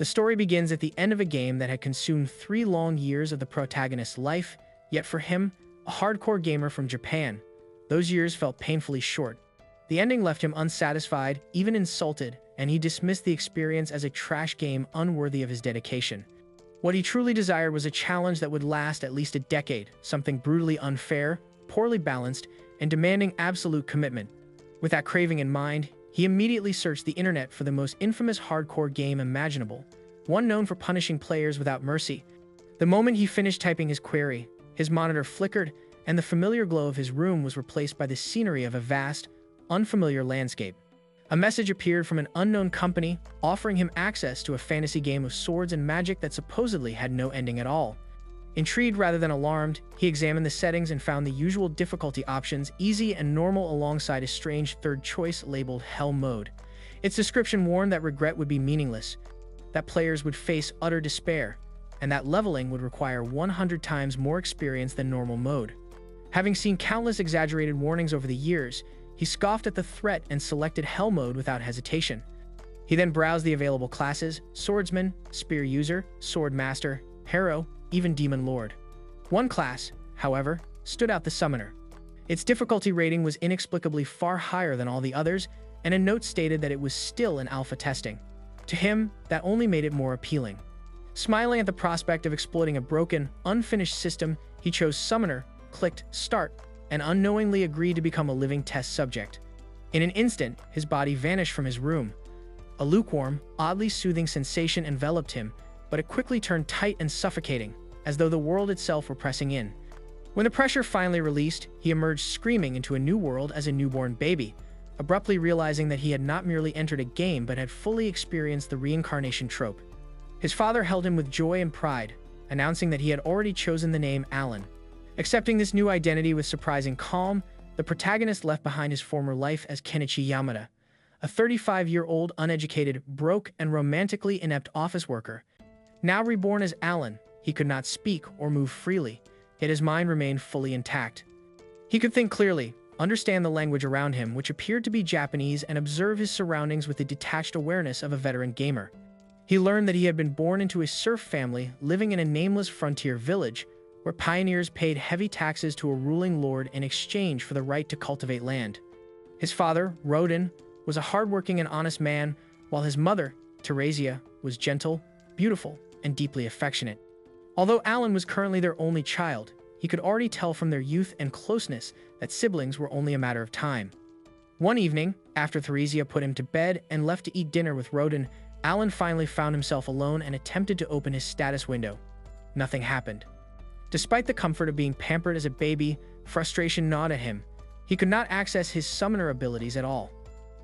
The story begins at the end of a game that had consumed 3 long years of the protagonist's life, yet for him, a hardcore gamer from Japan, those years felt painfully short. The ending left him unsatisfied, even insulted, and he dismissed the experience as a trash game unworthy of his dedication. What he truly desired was a challenge that would last at least a decade, something brutally unfair, poorly balanced, and demanding absolute commitment. With that craving in mind, he immediately searched the internet for the most infamous hardcore game imaginable, one known for punishing players without mercy. The moment he finished typing his query, his monitor flickered, and the familiar glow of his room was replaced by the scenery of a vast, unfamiliar landscape. A message appeared from an unknown company, offering him access to a fantasy game of swords and magic that supposedly had no ending at all. Intrigued rather than alarmed, he examined the settings and found the usual difficulty options, easy and normal, alongside a strange third choice labeled Hell Mode. Its description warned that regret would be meaningless, that players would face utter despair, and that leveling would require 100 times more experience than normal mode. Having seen countless exaggerated warnings over the years, he scoffed at the threat and selected Hell Mode without hesitation. He then browsed the available classes: Swordsman, Spear User, Sword Master, Hero, even Demon Lord. One class, however, stood out: the Summoner. Its difficulty rating was inexplicably far higher than all the others, and a note stated that it was still in alpha testing. To him, that only made it more appealing. Smiling at the prospect of exploiting a broken, unfinished system, he chose Summoner, clicked Start, and unknowingly agreed to become a living test subject. In an instant, his body vanished from his room. A lukewarm, oddly soothing sensation enveloped him, but it quickly turned tight and suffocating, as though the world itself were pressing in. When the pressure finally released, he emerged screaming into a new world as a newborn baby, abruptly realizing that he had not merely entered a game but had fully experienced the reincarnation trope. His father held him with joy and pride, announcing that he had already chosen the name Alan. Accepting this new identity with surprising calm, the protagonist left behind his former life as Kenichi Yamada, a 35-year-old uneducated, broke, and romantically inept office worker. Now reborn as Alan, he could not speak or move freely, yet his mind remained fully intact. He could think clearly, understand the language around him, which appeared to be Japanese, and observe his surroundings with the detached awareness of a veteran gamer. He learned that he had been born into a serf family living in a nameless frontier village, where pioneers paid heavy taxes to a ruling lord in exchange for the right to cultivate land. His father, Rodin, was a hardworking and honest man, while his mother, Theresia, was gentle, beautiful, and deeply affectionate. Although Alan was currently their only child, he could already tell from their youth and closeness that siblings were only a matter of time. One evening, after Theresia put him to bed and left to eat dinner with Rodin, Alan finally found himself alone and attempted to open his status window. Nothing happened. Despite the comfort of being pampered as a baby, frustration gnawed at him. He could not access his summoner abilities at all.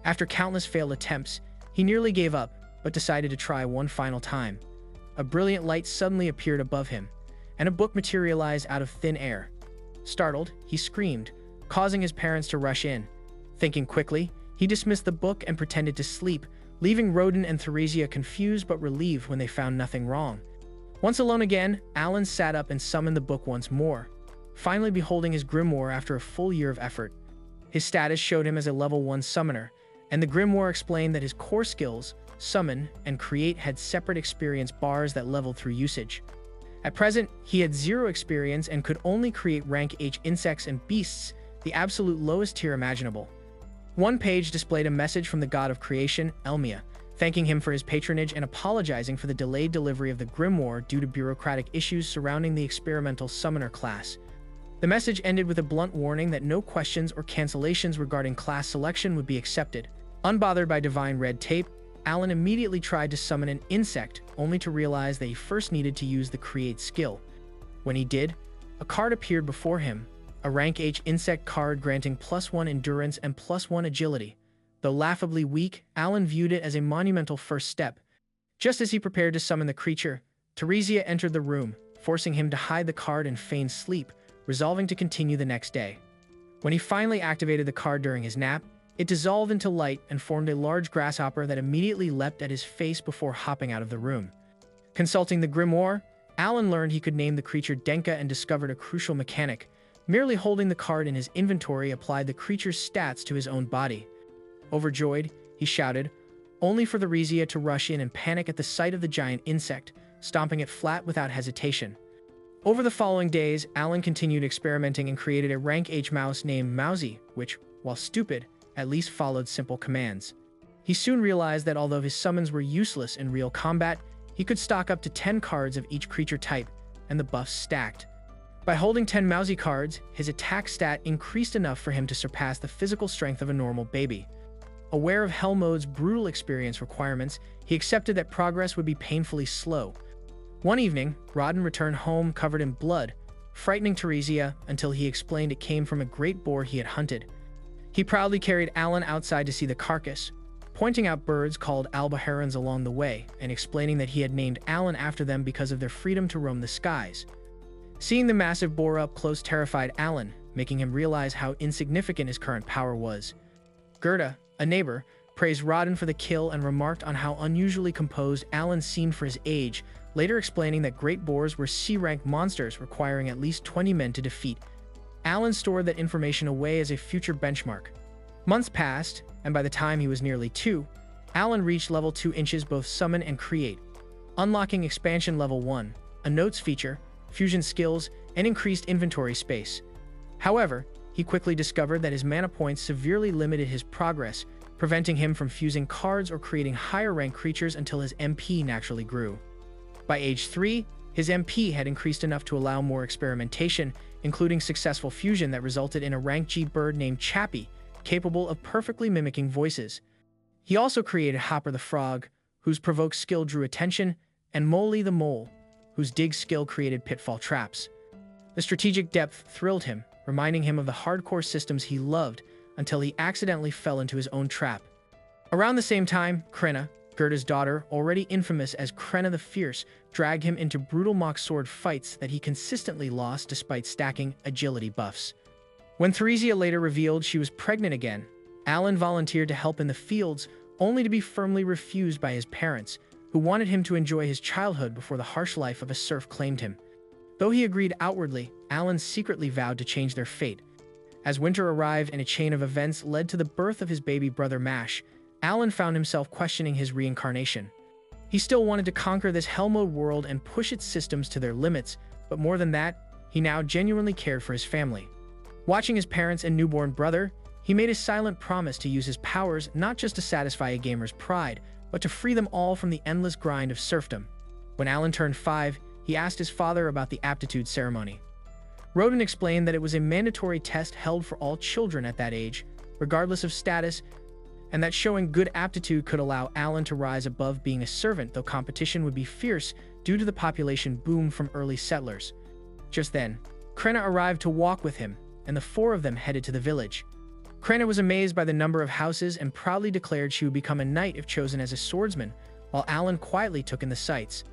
After countless failed attempts, he nearly gave up, but decided to try one final time. A brilliant light suddenly appeared above him, and a book materialized out of thin air. Startled, he screamed, causing his parents to rush in. Thinking quickly, he dismissed the book and pretended to sleep, leaving Rodin and Theresia confused but relieved when they found nothing wrong. Once alone again, Alan sat up and summoned the book once more, finally beholding his grimoire after a full year of effort. His status showed him as a level 1 summoner, and the grimoire explained that his core skills, summon and create, had separate experience bars that leveled through usage. At present, he had 0 experience and could only create rank H insects and beasts, the absolute lowest tier imaginable. One page displayed a message from the god of creation, Elmia, thanking him for his patronage and apologizing for the delayed delivery of the grimoire due to bureaucratic issues surrounding the experimental summoner class. The message ended with a blunt warning that no questions or cancellations regarding class selection would be accepted. Unbothered by divine red tape, Alan immediately tried to summon an insect, only to realize that he first needed to use the create skill. When he did, a card appeared before him, a rank H insect card granting +1 endurance and +1 agility. Though laughably weak, Alan viewed it as a monumental first step. Just as he prepared to summon the creature, Theresia entered the room, forcing him to hide the card and feign sleep, resolving to continue the next day. When he finally activated the card during his nap, it dissolved into light and formed a large grasshopper that immediately leapt at his face before hopping out of the room. Consulting the grimoire, Alan learned he could name the creature Denka and discovered a crucial mechanic. Merely holding the card in his inventory applied the creature's stats to his own body. Overjoyed, he shouted, only for the Theresia to rush in and panic at the sight of the giant insect, stomping it flat without hesitation. Over the following days, Alan continued experimenting and created a rank H mouse named Mousy, which, while stupid, at least followed simple commands. He soon realized that although his summons were useless in real combat, he could stock up to 10 cards of each creature type, and the buffs stacked. By holding 10 Mousy cards, his attack stat increased enough for him to surpass the physical strength of a normal baby. Aware of Hell Mode's brutal experience requirements, he accepted that progress would be painfully slow. One evening, Rodden returned home covered in blood, frightening Theresia until he explained it came from a great boar he had hunted. He proudly carried Alan outside to see the carcass, pointing out birds called alba herons along the way and explaining that he had named Alan after them because of their freedom to roam the skies. Seeing the massive boar up close terrified Alan, making him realize how insignificant his current power was. Gerda, a neighbor, praised Rodden for the kill and remarked on how unusually composed Alan seemed for his age, later explaining that great boars were C-rank monsters requiring at least 20 men to defeat. Alan stored that information away as a future benchmark. Months passed, and by the time he was nearly 2, Alan reached level 2 inches both summon and create, unlocking expansion level 1, a notes feature, fusion skills, and increased inventory space. However, he quickly discovered that his mana points severely limited his progress, preventing him from fusing cards or creating higher-rank creatures until his MP naturally grew. By age 3, his MP had increased enough to allow more experimentation, including successful fusion that resulted in a rank G bird named Chappie, capable of perfectly mimicking voices. He also created Hopper the Frog, whose provoke skill drew attention, and Molly the Mole, whose dig skill created pitfall traps. The strategic depth thrilled him, reminding him of the hardcore systems he loved, until he accidentally fell into his own trap. Around the same time, Krena, Gerda's daughter, already infamous as Krena the Fierce, dragged him into brutal mock sword fights that he consistently lost despite stacking agility buffs. When Theresia later revealed she was pregnant again, Alan volunteered to help in the fields, only to be firmly refused by his parents, who wanted him to enjoy his childhood before the harsh life of a serf claimed him. Though he agreed outwardly, Alan secretly vowed to change their fate. As winter arrived and a chain of events led to the birth of his baby brother Mash, Alan found himself questioning his reincarnation. He still wanted to conquer this Hell Mode world and push its systems to their limits, but more than that, he now genuinely cared for his family. Watching his parents and newborn brother, he made a silent promise to use his powers not just to satisfy a gamer's pride, but to free them all from the endless grind of serfdom. When Alan turned 5, he asked his father about the aptitude ceremony. Rodden explained that it was a mandatory test held for all children at that age, regardless of status, and that showing good aptitude could allow Alan to rise above being a servant, though competition would be fierce due to the population boom from early settlers. Just then, Krena arrived to walk with him, and the 4 of them headed to the village. Krena was amazed by the number of houses and proudly declared she would become a knight if chosen as a swordsman, while Alan quietly took in the sights.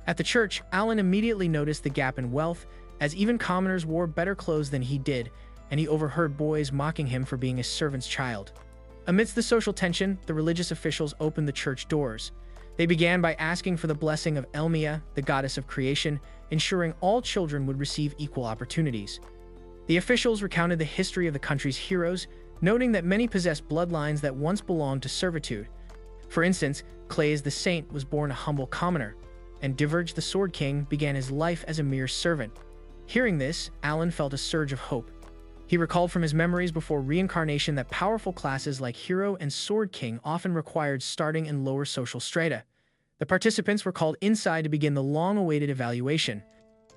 At the church, Alan immediately noticed the gap in wealth, as even commoners wore better clothes than he did, and he overheard boys mocking him for being a servant's child. Amidst the social tension, the religious officials opened the church doors. They began by asking for the blessing of Elmia, the goddess of creation, ensuring all children would receive equal opportunities. The officials recounted the history of the country's heroes, noting that many possessed bloodlines that once belonged to servitude. For instance, Claes the Saint was born a humble commoner, and Diverge the Sword King began his life as a mere servant. Hearing this, Alan felt a surge of hope. He recalled from his memories before reincarnation that powerful classes like Hero and Sword King often required starting in lower social strata. The participants were called inside to begin the long-awaited evaluation.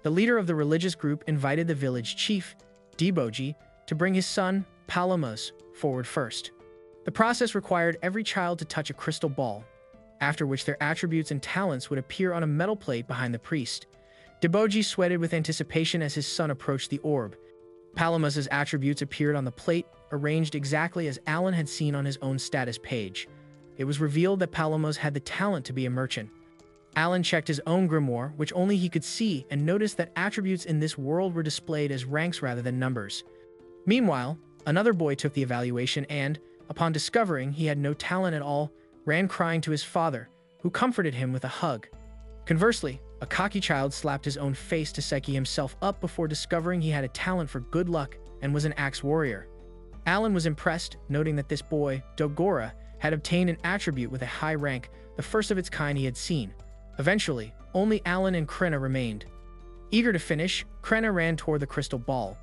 The leader of the religious group invited the village chief, Deboji, to bring his son, Palamas, forward first. The process required every child to touch a crystal ball, after which their attributes and talents would appear on a metal plate behind the priest. Deboji sweated with anticipation as his son approached the orb. Palamas's attributes appeared on the plate, arranged exactly as Alan had seen on his own status page. It was revealed that Palamas had the talent to be a merchant. Alan checked his own grimoire, which only he could see, and noticed that attributes in this world were displayed as ranks rather than numbers. Meanwhile, another boy took the evaluation and, upon discovering he had no talent at all, ran crying to his father, who comforted him with a hug. Conversely, a cocky child slapped his own face to psyche himself up before discovering he had a talent for good luck and was an axe warrior. Alan was impressed, noting that this boy, Dogora, had obtained an attribute with a high rank, the first of its kind he had seen. Eventually, only Alan and Krena remained. Eager to finish, Krena ran toward the crystal ball.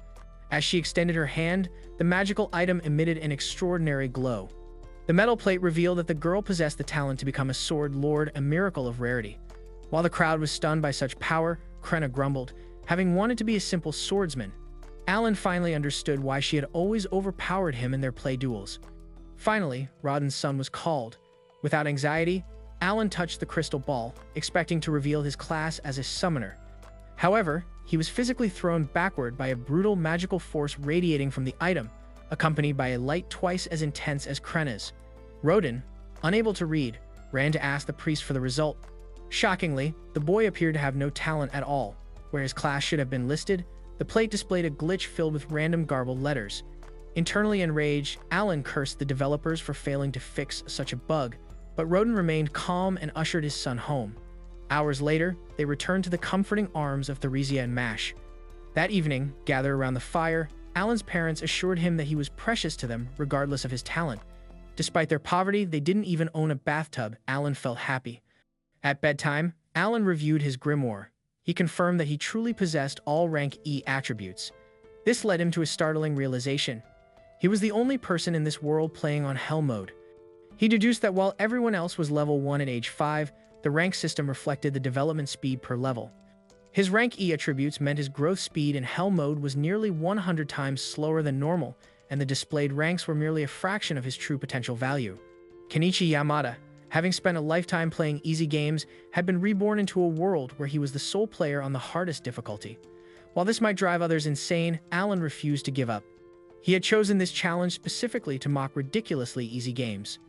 As she extended her hand, the magical item emitted an extraordinary glow. The metal plate revealed that the girl possessed the talent to become a sword lord, a miracle of rarity. While the crowd was stunned by such power, Krena grumbled, having wanted to be a simple swordsman. Alan finally understood why she had always overpowered him in their play duels. Finally, Rodden's son was called. Without anxiety, Alan touched the crystal ball, expecting to reveal his class as a summoner. However, he was physically thrown backward by a brutal magical force radiating from the item, accompanied by a light twice as intense as Krena's. Rodden, unable to read, ran to ask the priest for the result. Shockingly, the boy appeared to have no talent at all. Where his class should have been listed, the plate displayed a glitch filled with random garbled letters. Internally enraged, Alan cursed the developers for failing to fix such a bug, but Rodden remained calm and ushered his son home. Hours later, they returned to the comforting arms of Theresia and Mash. That evening, gathered around the fire, Alan's parents assured him that he was precious to them regardless of his talent. Despite their poverty, they didn't even own a bathtub. Alan felt happy. At bedtime, Alan reviewed his grimoire. He confirmed that he truly possessed all rank E attributes. This led him to a startling realization. He was the only person in this world playing on Hell mode. He deduced that while everyone else was level 1 at age 5, the rank system reflected the development speed per level. His rank E attributes meant his growth speed in Hell mode was nearly 100 times slower than normal, and the displayed ranks were merely a fraction of his true potential value. Kenichi Yamada, having spent a lifetime playing easy games, had been reborn into a world where he was the sole player on the hardest difficulty. While this might drive others insane, Alan refused to give up. He had chosen this challenge specifically to mock ridiculously easy games.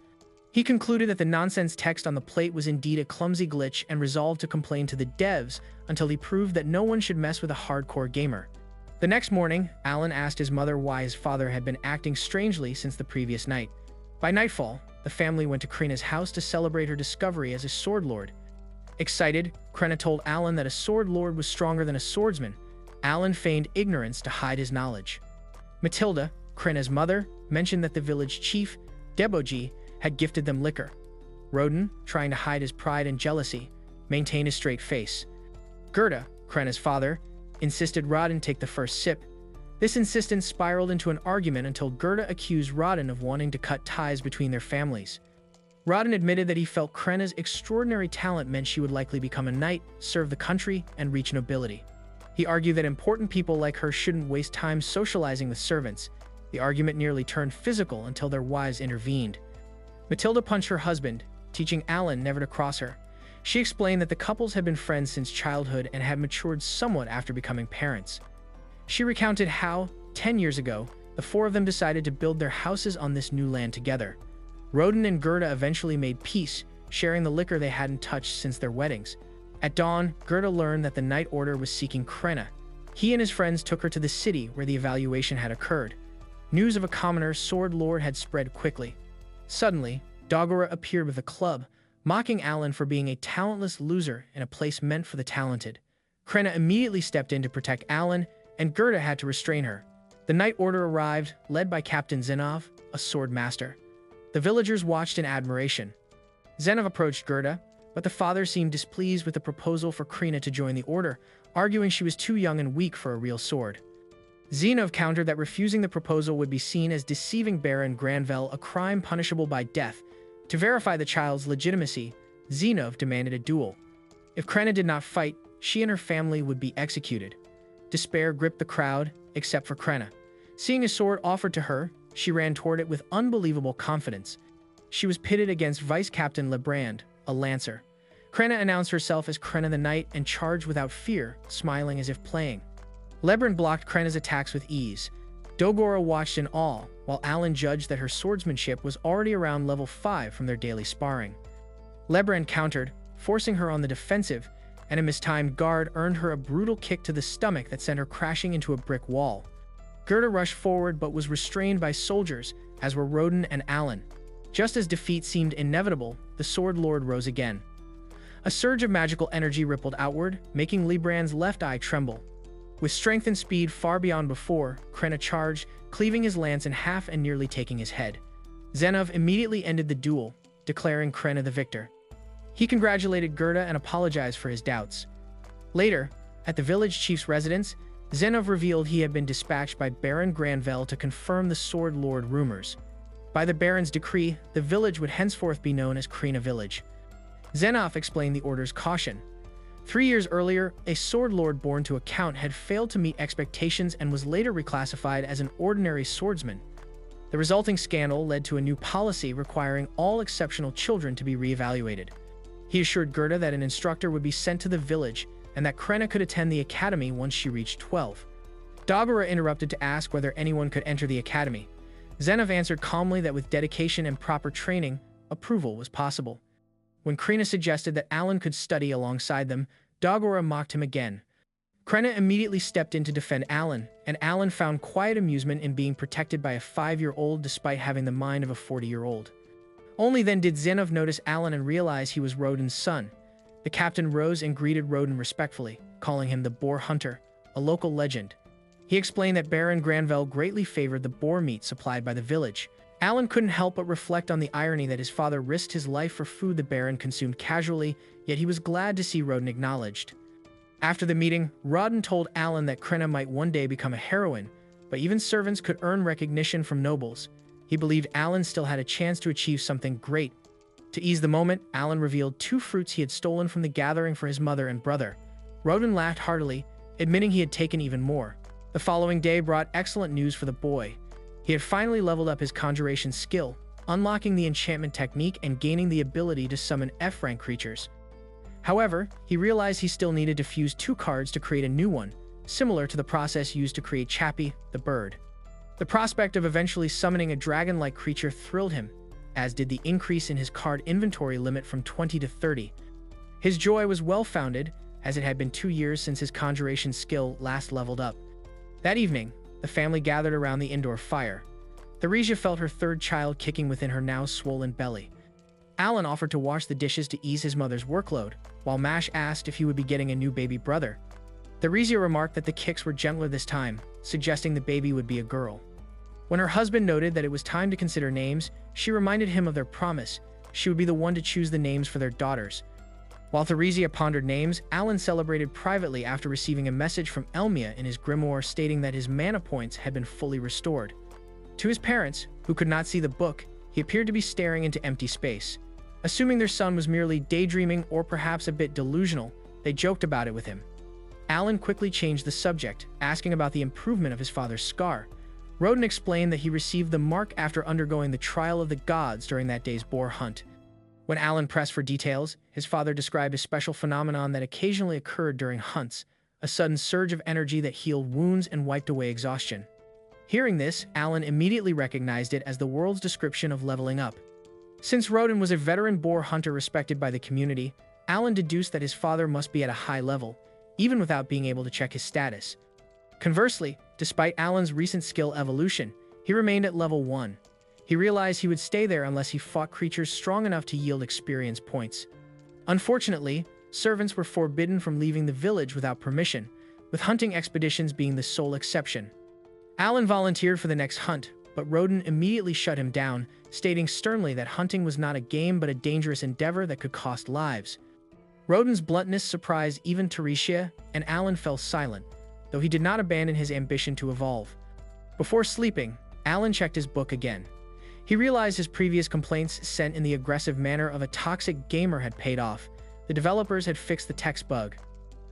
He concluded that the nonsense text on the plate was indeed a clumsy glitch and resolved to complain to the devs until he proved that no one should mess with a hardcore gamer. The next morning, Alan asked his mother why his father had been acting strangely since the previous night. By nightfall, the family went to Krena's house to celebrate her discovery as a sword lord. Excited, Krena told Alan that a sword lord was stronger than a swordsman. Alan feigned ignorance to hide his knowledge. Matilda, Krena's mother, mentioned that the village chief, Deboji, had gifted them liquor. Rodden, trying to hide his pride and jealousy, maintained a straight face. Gerda, Krena's father, insisted Rodden take the first sip. This insistence spiraled into an argument until Gerda accused Rodden of wanting to cut ties between their families. Rodden admitted that he felt Krena's extraordinary talent meant she would likely become a knight, serve the country, and reach nobility. He argued that important people like her shouldn't waste time socializing with servants. The argument nearly turned physical until their wives intervened. Matilda punched her husband, teaching Alan never to cross her. She explained that the couples had been friends since childhood and had matured somewhat after becoming parents. She recounted how, 10 years ago, the four of them decided to build their houses on this new land together. Rodden and Gerda eventually made peace, sharing the liquor they hadn't touched since their weddings. At dawn, Gerda learned that the Night Order was seeking Krena. He and his friends took her to the city where the evaluation had occurred. News of a commoner sword lord had spread quickly. Suddenly, Dogora appeared with a club, mocking Alan for being a talentless loser in a place meant for the talented. Krena immediately stepped in to protect Alan, and Gerda had to restrain her. The Night Order arrived, led by Captain Zenov, a sword master. The villagers watched in admiration. Zenov approached Gerda, but the father seemed displeased with the proposal for Krena to join the order, arguing she was too young and weak for a real sword. Zenov countered that refusing the proposal would be seen as deceiving Baron Granville, a crime punishable by death. To verify the child's legitimacy, Zenov demanded a duel. If Krena did not fight, she and her family would be executed. Despair gripped the crowd, except for Krena. Seeing a sword offered to her, she ran toward it with unbelievable confidence. She was pitted against Vice Captain Lebrand, a lancer. Krena announced herself as Krena the Knight and charged without fear, smiling as if playing. Lebrand blocked Krena's attacks with ease. Dogora watched in awe, while Alan judged that her swordsmanship was already around level 5 from their daily sparring. Lebrand countered, forcing her on the defensive, and a mistimed guard earned her a brutal kick to the stomach that sent her crashing into a brick wall. Gerda rushed forward but was restrained by soldiers, as were Rodden and Alan. Just as defeat seemed inevitable, the Sword Lord rose again. A surge of magical energy rippled outward, making Lebrand's left eye tremble. With strength and speed far beyond before, Krena charged, cleaving his lance in half and nearly taking his head. Zenov immediately ended the duel, declaring Krena the victor. He congratulated Gerda and apologized for his doubts. Later, at the village chief's residence, Zenov revealed he had been dispatched by Baron Granvelle to confirm the Sword Lord rumors. By the Baron's decree, the village would henceforth be known as Krena Village. Zenov explained the order's caution. 3 years earlier, a Sword Lord born to a count had failed to meet expectations and was later reclassified as an ordinary swordsman. The resulting scandal led to a new policy requiring all exceptional children to be reevaluated. He assured Gerda that an instructor would be sent to the village and that Krena could attend the academy once she reached 12. Dagura interrupted to ask whether anyone could enter the academy. Zenov answered calmly that with dedication and proper training, approval was possible. When Krena suggested that Alan could study alongside them, Dagura mocked him again. Krena immediately stepped in to defend Alan, and Alan found quiet amusement in being protected by a 5-year-old despite having the mind of a 40-year-old. Only then did Zenov notice Alan and realize he was Rodin's son. The captain rose and greeted Rodin respectfully, calling him the Boar Hunter, a local legend. He explained that Baron Granvelle greatly favored the boar meat supplied by the village. Alan couldn't help but reflect on the irony that his father risked his life for food the Baron consumed casually, yet he was glad to see Rodin acknowledged. After the meeting, Rodin told Alan that Krena might one day become a heroine, but even servants could earn recognition from nobles. He believed Alan still had a chance to achieve something great. To ease the moment, Alan revealed 2 fruits he had stolen from the gathering for his mother and brother. Rodin laughed heartily, admitting he had taken even more. The following day brought excellent news for the boy. He had finally leveled up his conjuration skill, unlocking the enchantment technique and gaining the ability to summon F-rank creatures. However, he realized he still needed to fuse 2 cards to create a new one, similar to the process used to create Chappie, the bird. The prospect of eventually summoning a dragon-like creature thrilled him, as did the increase in his card inventory limit from 20 to 30. His joy was well-founded, as it had been 2 years since his conjuration skill last leveled up. That evening, the family gathered around the indoor fire. Theresia felt her 3rd child kicking within her now swollen belly. Alan offered to wash the dishes to ease his mother's workload, while Mash asked if he would be getting a new baby brother. Theresia remarked that the kicks were gentler this time, suggesting the baby would be a girl. When her husband noted that it was time to consider names, she reminded him of their promise. She would be the one to choose the names for their daughters. While Theresia pondered names, Alan celebrated privately after receiving a message from Elmia in his grimoire stating that his mana points had been fully restored. To his parents, who could not see the book, he appeared to be staring into empty space. Assuming their son was merely daydreaming or perhaps a bit delusional, they joked about it with him. Alan quickly changed the subject, asking about the improvement of his father's scar. Rodin explained that he received the mark after undergoing the trial of the gods during that day's boar hunt. When Alan pressed for details, his father described a special phenomenon that occasionally occurred during hunts, a sudden surge of energy that healed wounds and wiped away exhaustion. Hearing this, Alan immediately recognized it as the world's description of leveling up. Since Rodin was a veteran boar hunter respected by the community, Alan deduced that his father must be at a high level, even without being able to check his status. Conversely, despite Alan's recent skill evolution, he remained at level 1. He realized he would stay there unless he fought creatures strong enough to yield experience points. Unfortunately, servants were forbidden from leaving the village without permission, with hunting expeditions being the sole exception. Alan volunteered for the next hunt, but Rodin immediately shut him down, stating sternly that hunting was not a game but a dangerous endeavor that could cost lives. Rodin's bluntness surprised even Theresia, and Alan fell silent, though he did not abandon his ambition to evolve. Before sleeping, Alan checked his book again. He realized his previous complaints sent in the aggressive manner of a toxic gamer had paid off. The developers had fixed the text bug.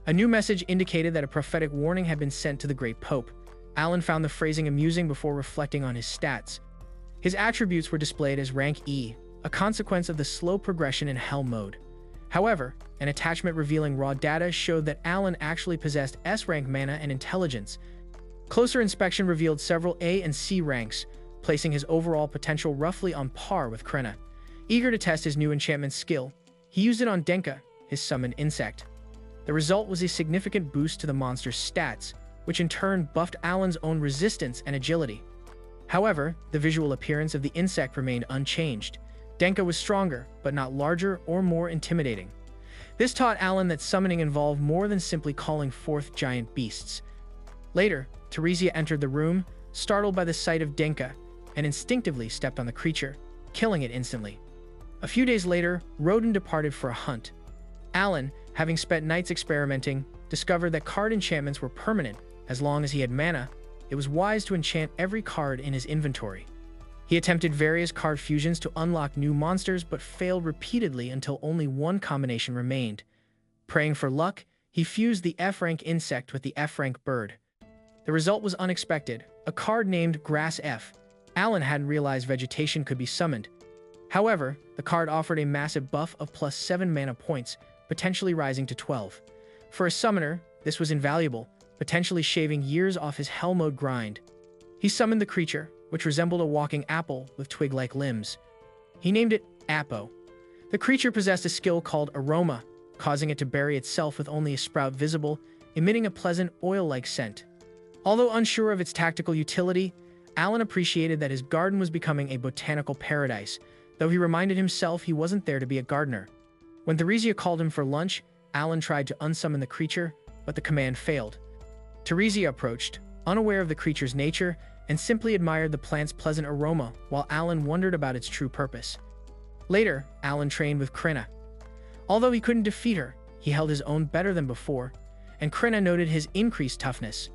A new message indicated that a prophetic warning had been sent to the Great Pope. Alan found the phrasing amusing before reflecting on his stats. His attributes were displayed as rank E, a consequence of the slow progression in Hell mode. However, an attachment revealing raw data showed that Alan actually possessed S-rank mana and intelligence. Closer inspection revealed several A and C ranks, placing his overall potential roughly on par with Krena. Eager to test his new enchantment skill, he used it on Denka, his summoned insect. The result was a significant boost to the monster's stats, which in turn buffed Alan's own resistance and agility. However, the visual appearance of the insect remained unchanged. Denka was stronger, but not larger or more intimidating. This taught Alan that summoning involved more than simply calling forth giant beasts. Later, Theresia entered the room, startled by the sight of Denka, and instinctively stepped on the creature. killing it instantly. A few days later, Roden departed for a hunt. Alan, having spent nights experimenting, discovered that card enchantments were permanent as long as he had mana. It was wise to enchant every card in his inventory. He attempted various card fusions to unlock new monsters but failed repeatedly until only one combination remained. Praying for luck, he fused the F-rank insect with the F-rank bird. The result was unexpected, a card named Grass F. Alan hadn't realized vegetation could be summoned. However, the card offered a massive buff of +7 mana points, potentially rising to 12. For a summoner, this was invaluable, potentially shaving years off his hell mode grind. He summoned the creature, which resembled a walking apple with twig-like limbs. He named it Appo. The creature possessed a skill called Aroma, causing it to bury itself with only a sprout visible, emitting a pleasant oil-like scent. Although unsure of its tactical utility, Alan appreciated that his garden was becoming a botanical paradise, though he reminded himself he wasn't there to be a gardener. When Theresia called him for lunch, Alan tried to unsummon the creature, but the command failed. Theresia approached, unaware of the creature's nature, and simply admired the plant's pleasant aroma while Alan wondered about its true purpose. Later, Alan trained with Krena. Although he couldn't defeat her, he held his own better than before, and Krena noted his increased toughness.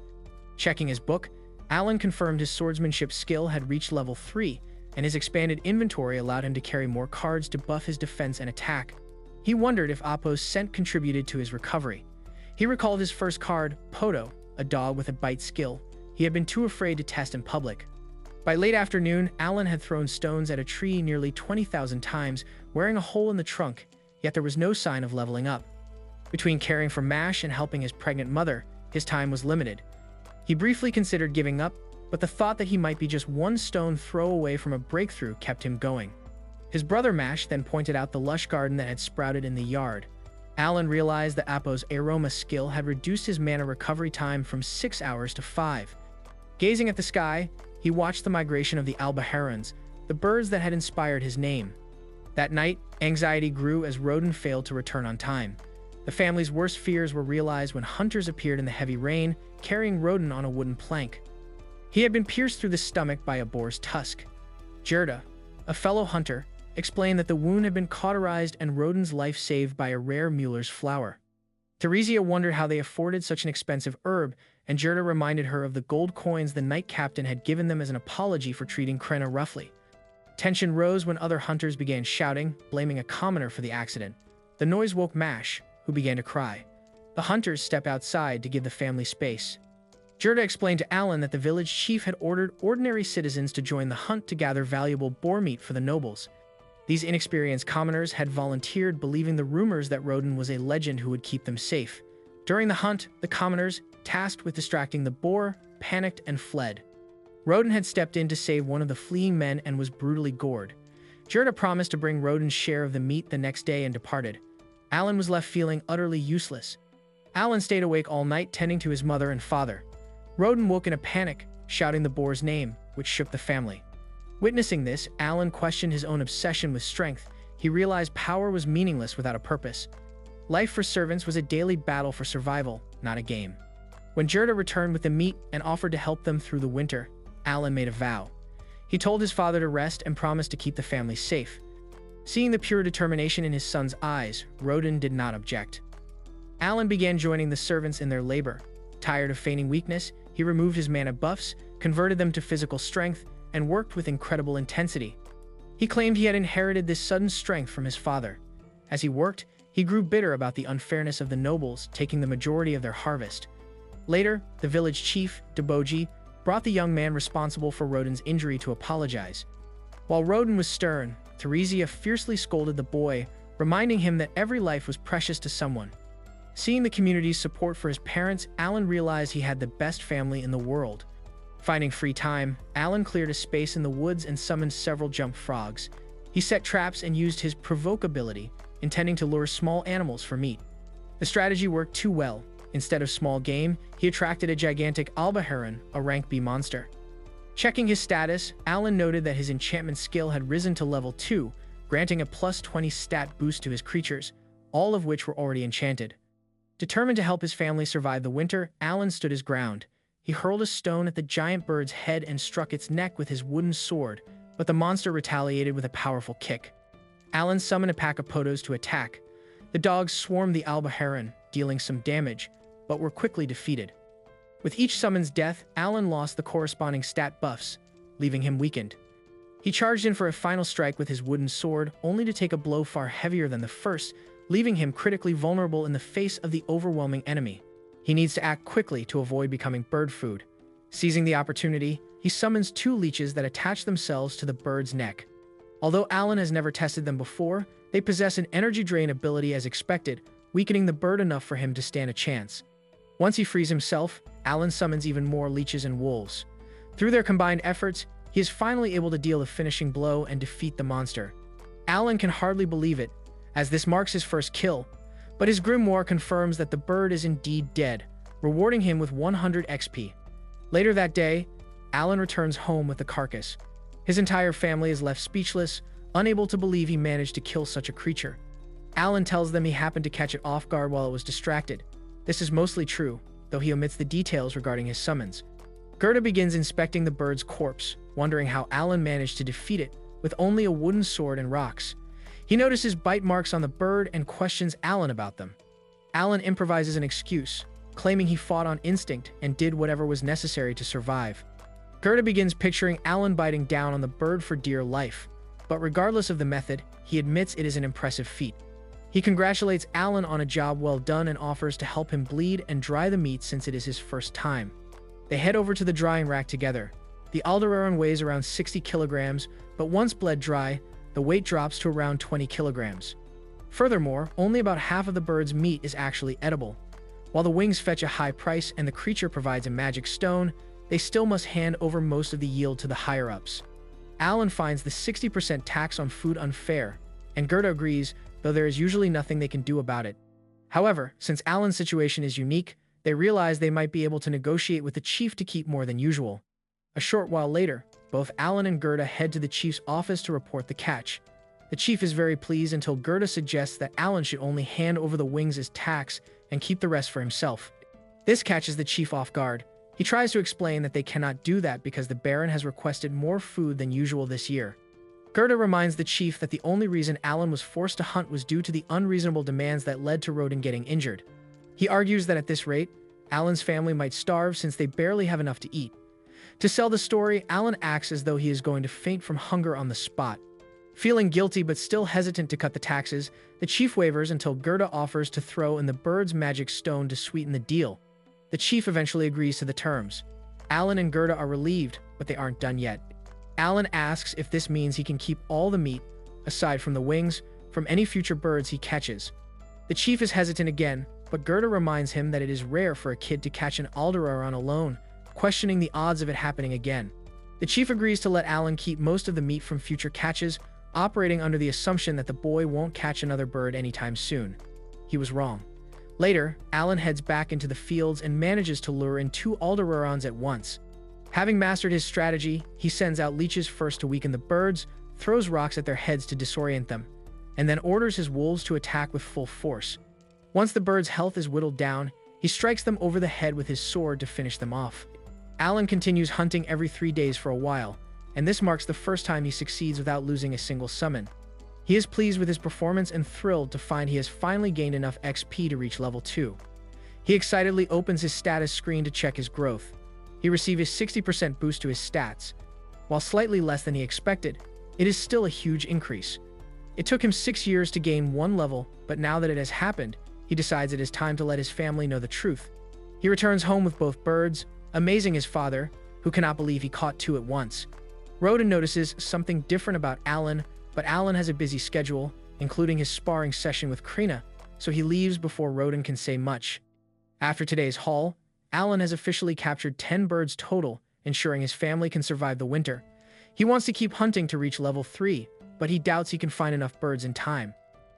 Checking his book, Alan confirmed his swordsmanship skill had reached level 3, and his expanded inventory allowed him to carry more cards to buff his defense and attack. He wondered if Appo's scent contributed to his recovery. He recalled his first card, Poto, a dog with a bite skill. He had been too afraid to test in public. By late afternoon, Alan had thrown stones at a tree nearly 20,000 times, wearing a hole in the trunk, yet there was no sign of leveling up. Between caring for Mash and helping his pregnant mother, his time was limited. He briefly considered giving up, but the thought that he might be just one stone throw away from a breakthrough kept him going. His brother Mash then pointed out the lush garden that had sprouted in the yard. Alan realized that Appo's Aroma skill had reduced his mana recovery time from 6 hours to 5. Gazing at the sky, he watched the migration of the alba herons, the birds that had inspired his name. That night, anxiety grew as Roden failed to return on time. The family's worst fears were realized when hunters appeared in the heavy rain, carrying Roden on a wooden plank. He had been pierced through the stomach by a boar's tusk. Gerda, a fellow hunter, explained that the wound had been cauterized and Roden's life saved by a rare Mueller's flower. Theresia wondered how they afforded such an expensive herb, and Gerda reminded her of the gold coins the knight captain had given them as an apology for treating Krena roughly. Tension rose when other hunters began shouting, blaming a commoner for the accident. The noise woke Mash, who began to cry. The hunters stepped outside to give the family space. Gerda explained to Alan that the village chief had ordered ordinary citizens to join the hunt to gather valuable boar meat for the nobles. These inexperienced commoners had volunteered, believing the rumors that Roden was a legend who would keep them safe. During the hunt, the commoners, tasked with distracting the boar, panicked and fled. Roden had stepped in to save one of the fleeing men and was brutally gored. Gerda promised to bring Roden's share of the meat the next day and departed. Alan was left feeling utterly useless. Alan stayed awake all night tending to his mother and father. Roden woke in a panic, shouting the boar's name, which shook the family. Witnessing this, Alan questioned his own obsession with strength. He realized power was meaningless without a purpose. Life for servants was a daily battle for survival, not a game. When Gerda returned with the meat and offered to help them through the winter, Alan made a vow. He told his father to rest and promised to keep the family safe. Seeing the pure determination in his son's eyes, Roden did not object. Alan began joining the servants in their labor. Tired of feigning weakness, he removed his mana buffs, converted them to physical strength, and worked with incredible intensity. He claimed he had inherited this sudden strength from his father. As he worked, he grew bitter about the unfairness of the nobles taking the majority of their harvest. Later, the village chief, Deboji, brought the young man responsible for Roden's injury to apologize. While Roden was stern, Theresia fiercely scolded the boy, reminding him that every life was precious to someone. Seeing the community's support for his parents, Alan realized he had the best family in the world. Finding free time, Alan cleared a space in the woods and summoned several jump frogs. He set traps and used his provoke ability, intending to lure small animals for meat. The strategy worked too well. Instead of small game, he attracted a gigantic alba heron, a rank B monster. Checking his status, Alan noted that his enchantment skill had risen to level 2, granting a +20 stat boost to his creatures, all of which were already enchanted. Determined to help his family survive the winter, Alan stood his ground. He hurled a stone at the giant bird's head and struck its neck with his wooden sword, but the monster retaliated with a powerful kick. Alan summoned a pack of podos to attack. The dogs swarmed the alba heron, dealing some damage, but were quickly defeated. With each summon's death, Alan lost the corresponding stat buffs, leaving him weakened. He charged in for a final strike with his wooden sword, only to take a blow far heavier than the first, leaving him critically vulnerable in the face of the overwhelming enemy. He needs to act quickly to avoid becoming bird food. Seizing the opportunity, he summons 2 leeches that attach themselves to the bird's neck. Although Alan has never tested them before, they possess an energy drain ability as expected, weakening the bird enough for him to stand a chance. Once he frees himself, Alan summons even more leeches and wolves. Through their combined efforts, he is finally able to deal the finishing blow and defeat the monster. Alan can hardly believe it, as this marks his first kill, but his grimoire confirms that the bird is indeed dead, rewarding him with 100 XP. Later that day, Alan returns home with the carcass. His entire family is left speechless, unable to believe he managed to kill such a creature. Alan tells them he happened to catch it off guard while it was distracted. This is mostly true, though he omits the details regarding his summons. Gerda begins inspecting the bird's corpse, wondering how Alan managed to defeat it with only a wooden sword and rocks. He notices bite marks on the bird and questions Alan about them. Alan improvises an excuse, claiming he fought on instinct and did whatever was necessary to survive. Gerda begins picturing Alan biting down on the bird for dear life, but regardless of the method, he admits it is an impressive feat. He congratulates Alan on a job well done and offers to help him bleed and dry the meat since it is his first time. They head over to the drying rack together. The Aldebaran weighs around 60 kilograms, but once bled dry, the weight drops to around 20 kilograms. Furthermore, only about half of the bird's meat is actually edible. While the wings fetch a high price and the creature provides a magic stone, they still must hand over most of the yield to the higher-ups. Alan finds the 60% tax on food unfair, and Gerda agrees, though there is usually nothing they can do about it. However, since Alan's situation is unique, they realize they might be able to negotiate with the chief to keep more than usual. A short while later, both Alan and Gerda head to the chief's office to report the catch. The chief is very pleased until Gerda suggests that Alan should only hand over the wings as tax and keep the rest for himself. This catches the chief off guard. He tries to explain that they cannot do that because the Baron has requested more food than usual this year. Gerda reminds the chief that the only reason Alan was forced to hunt was due to the unreasonable demands that led to Rodin getting injured. He argues that at this rate, Alan's family might starve since they barely have enough to eat. To sell the story, Alan acts as though he is going to faint from hunger on the spot. Feeling guilty but still hesitant to cut the taxes, the chief wavers until Gerda offers to throw in the bird's magic stone to sweeten the deal. The chief eventually agrees to the terms. Alan and Gerda are relieved, but they aren't done yet. Alan asks if this means he can keep all the meat, aside from the wings, from any future birds he catches. The chief is hesitant again, but Gerda reminds him that it is rare for a kid to catch an Aldebaran alone, questioning the odds of it happening again. The chief agrees to let Alan keep most of the meat from future catches, operating under the assumption that the boy won't catch another bird anytime soon. He was wrong. Later, Alan heads back into the fields and manages to lure in 2 Aldebarans at once. Having mastered his strategy, he sends out leeches first to weaken the birds, throws rocks at their heads to disorient them, and then orders his wolves to attack with full force. Once the birds' health is whittled down, he strikes them over the head with his sword to finish them off. Alan continues hunting every 3 days for a while, and this marks the first time he succeeds without losing a single summon. He is pleased with his performance and thrilled to find he has finally gained enough XP to reach level 2. He excitedly opens his status screen to check his growth. He receives a 60% boost to his stats. While slightly less than he expected, it is still a huge increase. It took him 6 years to gain 1 level, but now that it has happened, he decides it is time to let his family know the truth. He returns home with both birds, amazing his father, who cannot believe he caught 2 at once. Rodin notices something different about Alan, but Alan has a busy schedule, including his sparring session with Krena, so he leaves before Rodin can say much. After today's haul, Alan has officially captured 10 birds total, ensuring his family can survive the winter. He wants to keep hunting to reach level 3, but he doubts he can find enough birds in time.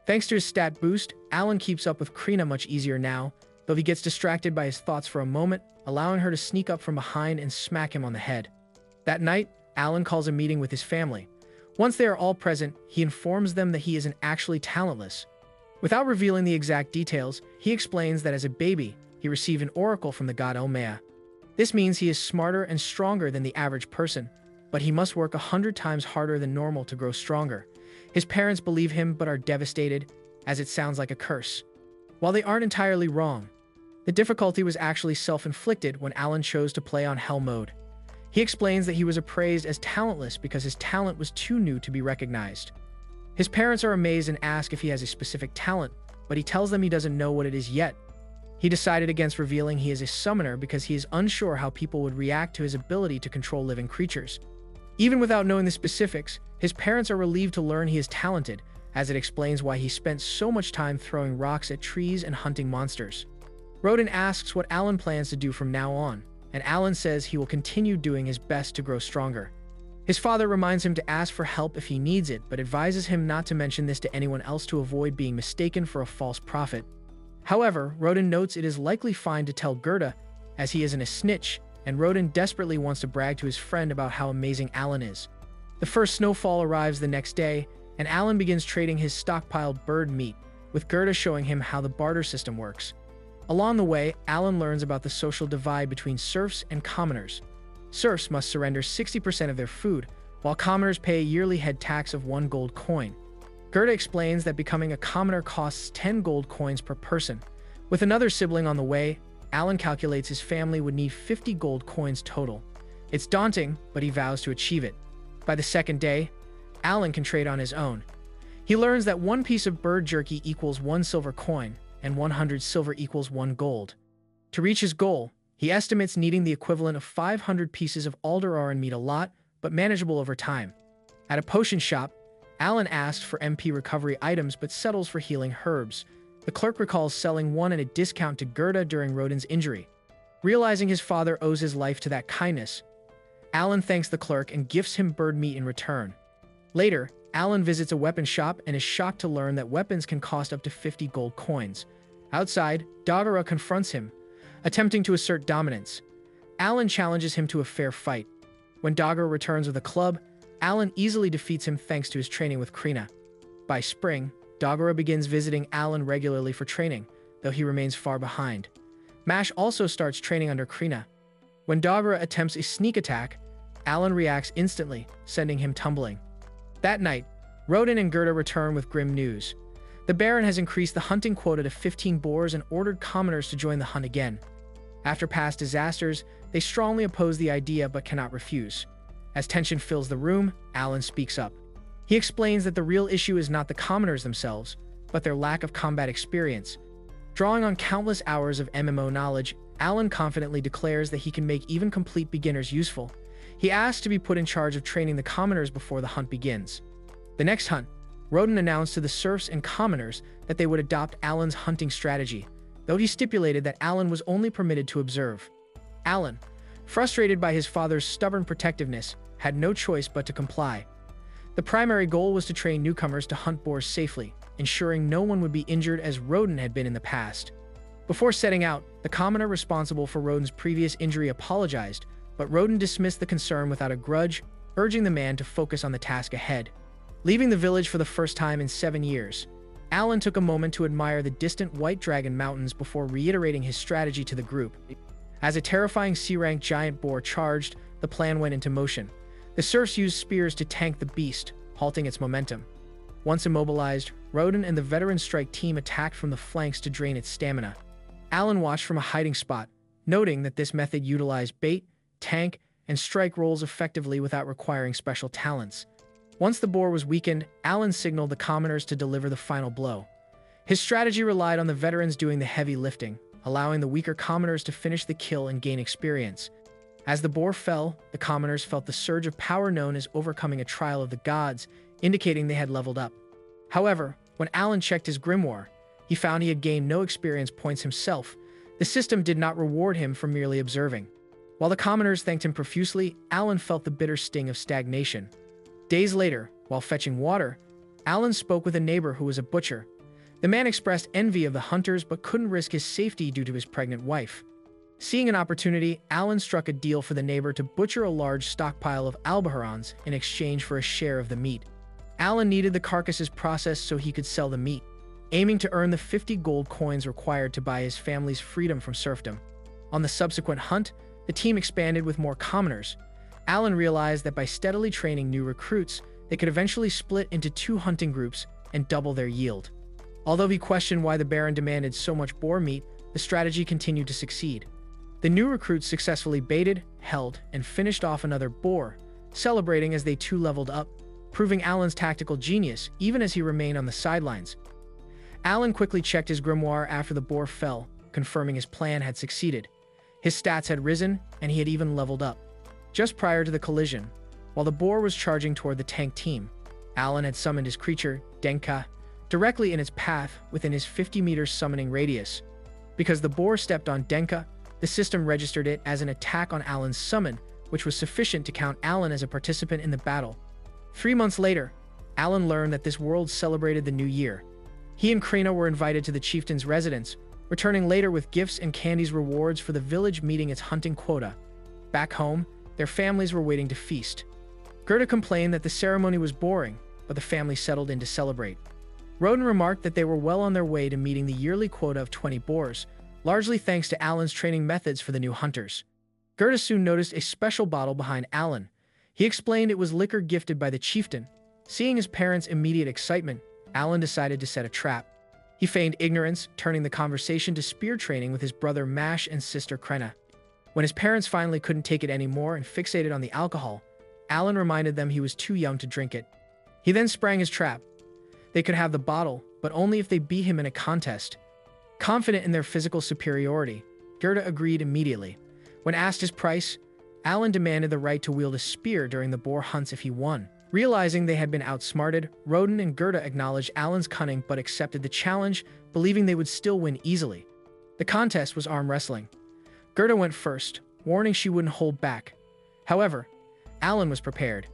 Thanks to his stat boost, Alan keeps up with Krena much easier now, though he gets distracted by his thoughts for a moment, allowing her to sneak up from behind and smack him on the head. That night, Alan calls a meeting with his family. Once they are all present, he informs them that he isn't actually talentless. Without revealing the exact details, he explains that as a baby, he received an oracle from the god Elmea. This means he is smarter and stronger than the average person, but he must work 100 times harder than normal to grow stronger. His parents believe him but are devastated, as it sounds like a curse. While they aren't entirely wrong, the difficulty was actually self-inflicted when Alan chose to play on Hell mode. He explains that he was appraised as talentless because his talent was too new to be recognized. His parents are amazed and ask if he has a specific talent, but he tells them he doesn't know what it is yet. He decided against revealing he is a summoner because he is unsure how people would react to his ability to control living creatures. Even without knowing the specifics, his parents are relieved to learn he is talented, as it explains why he spent so much time throwing rocks at trees and hunting monsters. Roden asks what Alan plans to do from now on, and Alan says he will continue doing his best to grow stronger. His father reminds him to ask for help if he needs it, but advises him not to mention this to anyone else to avoid being mistaken for a false prophet. However, Roden notes it is likely fine to tell Gerda, as he isn't a snitch, and Roden desperately wants to brag to his friend about how amazing Alan is. The first snowfall arrives the next day, and Alan begins trading his stockpiled bird meat, with Gerda showing him how the barter system works. Along the way, Alan learns about the social divide between serfs and commoners. Serfs must surrender 60% of their food, while commoners pay a yearly head tax of 1 gold coin. Gerda explains that becoming a commoner costs 10 gold coins per person. With another sibling on the way, Alan calculates his family would need 50 gold coins total. It's daunting, but he vows to achieve it. By the second day, Alan can trade on his own. He learns that 1 piece of bird jerky equals 1 silver coin, and 100 silver equals 1 gold. To reach his goal, he estimates needing the equivalent of 500 pieces of Aldebaran meat, a lot, but manageable over time. At a potion shop, Alan asks for MP recovery items but settles for healing herbs. The clerk recalls selling one at a discount to Gerda during Roden's injury. Realizing his father owes his life to that kindness, Alan thanks the clerk and gifts him bird meat in return. Later, Alan visits a weapon shop and is shocked to learn that weapons can cost up to 50 gold coins. Outside, Dagara confronts him, attempting to assert dominance. Alan challenges him to a fair fight. When Dagara returns with a club, Alan easily defeats him thanks to his training with Krena. By spring, Dagara begins visiting Alan regularly for training, though he remains far behind. Mash also starts training under Krena. When Dagara attempts a sneak attack, Alan reacts instantly, sending him tumbling. That night, Roden and Gerda return with grim news. The Baron has increased the hunting quota to 15 boars and ordered commoners to join the hunt again. After past disasters, they strongly oppose the idea but cannot refuse. As tension fills the room, Alan speaks up. He explains that the real issue is not the commoners themselves, but their lack of combat experience. Drawing on countless hours of MMO knowledge, Alan confidently declares that he can make even complete beginners useful. He asks to be put in charge of training the commoners before the hunt begins. The next hunt, Roden announced to the serfs and commoners that they would adopt Alan's hunting strategy, though he stipulated that Alan was only permitted to observe. Alan, frustrated by his father's stubborn protectiveness, had no choice but to comply. The primary goal was to train newcomers to hunt boars safely, ensuring no one would be injured as Roden had been in the past. Before setting out, the commoner responsible for Roden's previous injury apologized, but Roden dismissed the concern without a grudge, urging the man to focus on the task ahead. Leaving the village for the first time in 7 years, Alan took a moment to admire the distant White Dragon Mountains before reiterating his strategy to the group. As a terrifying C-rank giant boar charged, the plan went into motion. The serfs used spears to tank the beast, halting its momentum. Once immobilized, Roden and the veteran strike team attacked from the flanks to drain its stamina. Alan watched from a hiding spot, noting that this method utilized bait, tank, and strike rolls effectively without requiring special talents. Once the boar was weakened, Alan signaled the commoners to deliver the final blow. His strategy relied on the veterans doing the heavy lifting, allowing the weaker commoners to finish the kill and gain experience. As the boar fell, the commoners felt the surge of power known as overcoming a trial of the gods, indicating they had leveled up. However, when Alan checked his grimoire, he found he had gained no experience points himself. The system did not reward him for merely observing. While the commoners thanked him profusely, Alan felt the bitter sting of stagnation. Days later, while fetching water, Alan spoke with a neighbor who was a butcher. The man expressed envy of the hunters but couldn't risk his safety due to his pregnant wife. Seeing an opportunity, Alan struck a deal for the neighbor to butcher a large stockpile of albaharans in exchange for a share of the meat. Alan needed the carcasses processed so he could sell the meat, aiming to earn the 50 gold coins required to buy his family's freedom from serfdom. On the subsequent hunt, the team expanded with more commoners. Alan realized that by steadily training new recruits, they could eventually split into 2 hunting groups and double their yield. Although he questioned why the Baron demanded so much boar meat, the strategy continued to succeed. The new recruits successfully baited, held, and finished off another boar, celebrating as they too leveled up, proving Alan's tactical genius even as he remained on the sidelines. Alan quickly checked his grimoire after the boar fell, confirming his plan had succeeded. His stats had risen, and he had even leveled up. Just prior to the collision, while the boar was charging toward the tank team, Alan had summoned his creature, Denka, directly in its path within his 50-meter summoning radius. Because the boar stepped on Denka, the system registered it as an attack on Alan's summon, which was sufficient to count Alan as a participant in the battle. 3 months later, Alan learned that this world celebrated the new year. He and Krena were invited to the chieftain's residence, returning later with gifts and candies rewards for the village meeting its hunting quota. Back home, their families were waiting to feast. Gerda complained that the ceremony was boring, but the family settled in to celebrate. Roden remarked that they were well on their way to meeting the yearly quota of 20 boars, largely thanks to Alan's training methods for the new hunters. Gerda soon noticed a special bottle behind Alan. He explained it was liquor gifted by the chieftain. Seeing his parents' immediate excitement, Alan decided to set a trap. He feigned ignorance, turning the conversation to spear training with his brother Mash and sister Krena. When his parents finally couldn't take it anymore and fixated on the alcohol, Alan reminded them he was too young to drink it. He then sprang his trap. They could have the bottle, but only if they beat him in a contest. Confident in their physical superiority, Gerda agreed immediately. When asked his price, Alan demanded the right to wield a spear during the boar hunts if he won. Realizing they had been outsmarted, Roden and Gerda acknowledged Alan's cunning but accepted the challenge, believing they would still win easily. The contest was arm wrestling. Gerda went first, warning she wouldn't hold back. However, Alan was prepared.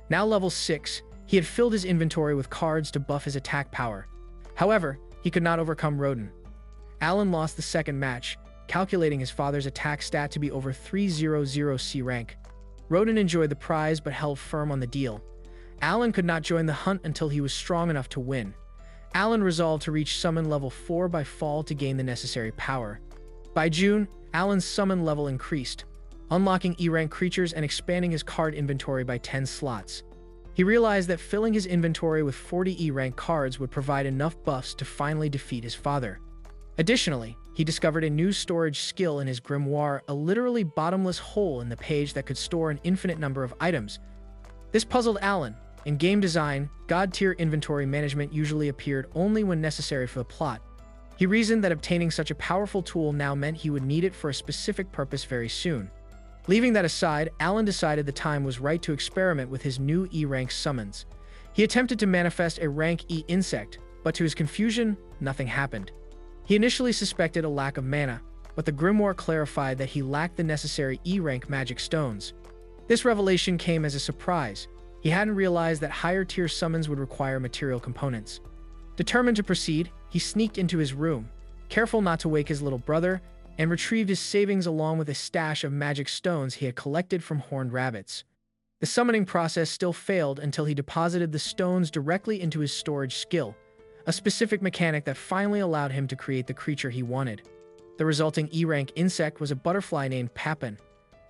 Now level 6, he had filled his inventory with cards to buff his attack power. However, he could not overcome Roden. Alan lost the second match, calculating his father's attack stat to be over 300 C rank. Roden enjoyed the prize but held firm on the deal. Alan could not join the hunt until he was strong enough to win. Alan resolved to reach summon level 4 by fall to gain the necessary power. By June, Alan's summon level increased, unlocking E-rank creatures and expanding his card inventory by 10 slots. He realized that filling his inventory with 40 E-rank cards would provide enough buffs to finally defeat his father. Additionally, he discovered a new storage skill in his grimoire, a literally bottomless hole in the page that could store an infinite number of items. This puzzled Alan. In game design, God-tier inventory management usually appeared only when necessary for the plot. He reasoned that obtaining such a powerful tool now meant he would need it for a specific purpose very soon. Leaving that aside, Alan decided the time was right to experiment with his new E-rank summons. He attempted to manifest a rank E insect, but to his confusion, nothing happened. He initially suspected a lack of mana, but the grimoire clarified that he lacked the necessary E-rank magic stones. This revelation came as a surprise. He hadn't realized that higher-tier summons would require material components. Determined to proceed, he sneaked into his room, careful not to wake his little brother, and retrieved his savings along with a stash of magic stones he had collected from horned rabbits. The summoning process still failed until he deposited the stones directly into his storage skill, a specific mechanic that finally allowed him to create the creature he wanted. The resulting E-rank insect was a butterfly named Papin.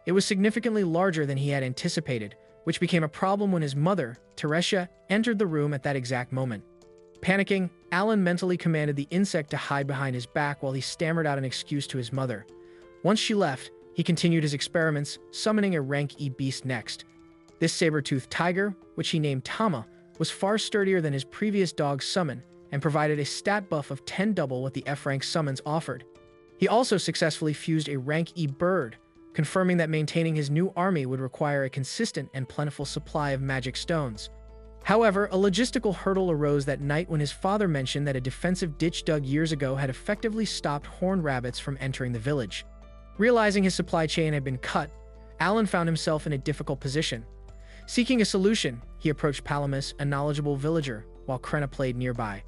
It was significantly larger than he had anticipated, which became a problem when his mother, Teresia, entered the room at that exact moment. Panicking, Alan mentally commanded the insect to hide behind his back while he stammered out an excuse to his mother. Once she left, he continued his experiments, summoning a rank E beast next. This saber-toothed tiger, which he named Tama, was far sturdier than his previous dog summon and provided a stat buff of 10 double what the F-rank summons offered. He also successfully fused a rank E bird, confirming that maintaining his new army would require a consistent and plentiful supply of magic stones. However, a logistical hurdle arose that night when his father mentioned that a defensive ditch dug years ago had effectively stopped horned rabbits from entering the village. Realizing his supply chain had been cut, Alan found himself in a difficult position. Seeking a solution, he approached Palamus, a knowledgeable villager, while Krena played nearby.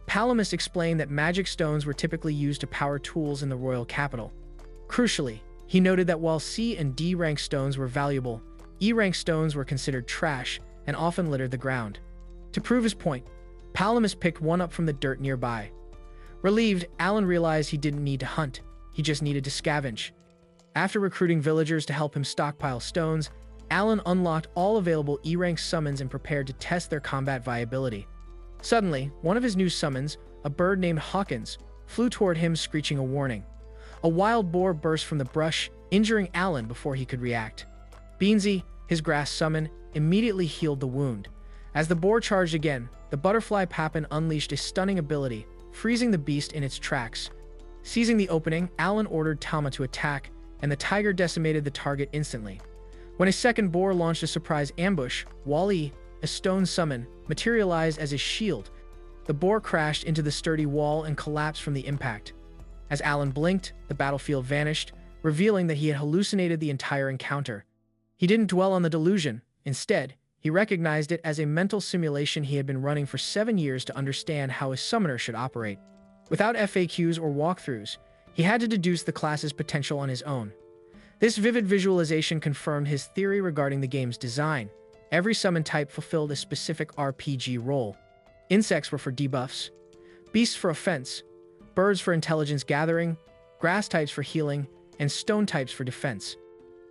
Palamus explained that magic stones were typically used to power tools in the royal capital. Crucially, he noted that while C and D rank stones were valuable, E rank stones were considered trash and often littered the ground. To prove his point, Palamus picked one up from the dirt nearby. Relieved, Alan realized he didn't need to hunt, he just needed to scavenge. After recruiting villagers to help him stockpile stones, Alan unlocked all available E-rank summons and prepared to test their combat viability. Suddenly, one of his new summons, a bird named Hawkins, flew toward him, screeching a warning. A wild boar burst from the brush, injuring Alan before he could react. Beansy, his grass summon, immediately healed the wound. As the boar charged again, the butterfly Papin unleashed a stunning ability, freezing the beast in its tracks. Seizing the opening, Alan ordered Tama to attack, and the tiger decimated the target instantly. When a second boar launched a surprise ambush, Wall-E, a stone summon, materialized as a shield. The boar crashed into the sturdy wall and collapsed from the impact. As Alan blinked, the battlefield vanished, revealing that he had hallucinated the entire encounter. He didn't dwell on the delusion. Instead, he recognized it as a mental simulation he had been running for 7 years to understand how a summoner should operate. Without FAQs or walkthroughs, he had to deduce the class's potential on his own. This vivid visualization confirmed his theory regarding the game's design. Every summon type fulfilled a specific RPG role. Insects were for debuffs, beasts for offense, birds for intelligence gathering, grass types for healing, and stone types for defense.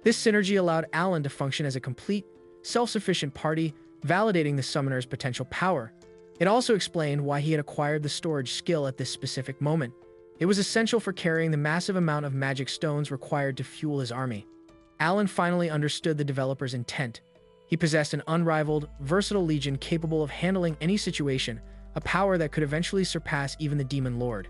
This synergy allowed Alan to function as a complete, self-sufficient party, validating the summoner's potential power. It also explained why he had acquired the storage skill at this specific moment. It was essential for carrying the massive amount of magic stones required to fuel his army. Alan finally understood the developer's intent. He possessed an unrivaled, versatile legion capable of handling any situation, a power that could eventually surpass even the Demon Lord.